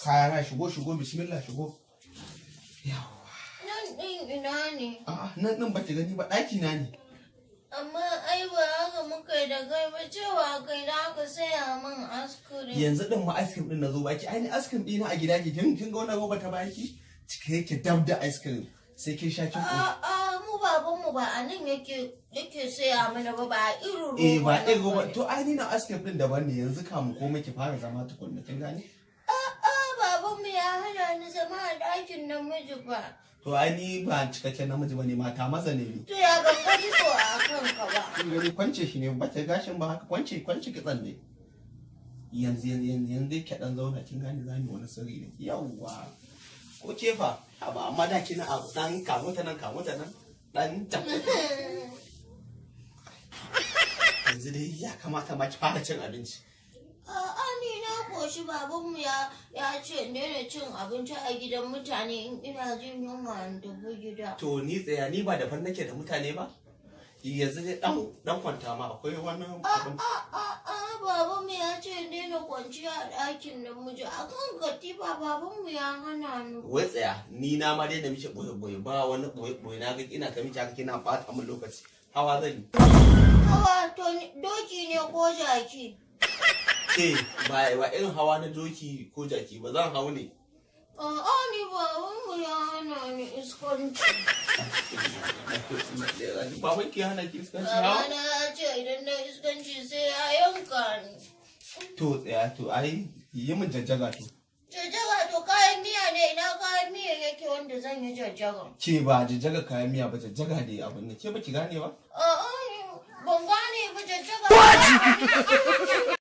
Kaya na shigo bismillah shigo. Yawa. Nan ɗin ina ne? A'a nan ɗin ba ki gani ba ɗaki na ne. Amma ai ba haka muka yi da kai ba cewa kai da aka saya min askirim. Yanzu ɗin ma ice cream ɗin na zo baki. Ai ni ice cream ɗina a gida ke kin ga wannan roba ta baki? Cike yake dab da ice cream. Sai kin sha kin ƙoshi. A'a mu babanmu ba a nan yake saya mana ba a irin roba. Ba irin roba. To ai ni na ice cream ɗin daban ne yanzu kamu komai ki fara zama tukunna kin gane? Babanmu ya hana ni zama a ɗakin namiji ba. To ai ni ba cikakken namiji bane mata maza ne ni. To ya ban gani so a kanka ba. Kin gani kwance shi ne ba ta gashin ba haka kwance kitsan ne. Yanzu ki dan zauna kin gane zamu wani sirri ne. Yawwa. Ko kefa amma da kina abu dan kamo ta nan dan tafi. Yanzu dai ya kamata ma ki fara cin abinci. A'a ni na koshi babanmu ya ce daina cin abinci a gidan mutane in ina jin yunwa in tafi gida. To ni tsaya ni ba daban nake da mutane ba. Yanzu dai dan kwanta ma akwai wani abin. Babanmu ya ce daina kwanciya a ɗakin namiji a kan katifa babanmu ya hana ni. Wai tsaya ni na ma daina miki boye ba wani boye na ga ina ta miki haka kina bata min lokaci. Hawa zan yi. Hawa to doki ne ko jaki? Ba irin hawa na doki ko jaki ba zan hau ne. A'a ni babanmu ya hana ni iskanci. Baban ki hana ki iskanci hawa? Babana ya ce idan na iskanci sai ya yanka ni. To tsaya to ai yi min jajjaga to. Jajjaga to kayan miya ne ina kayan miya yake wanda zan yi jajjaga. Ke ba jajjaga kayan miya ba jajjaga ne abin ne ke ba ki gane ba? A'a ban gane ba jajjaga.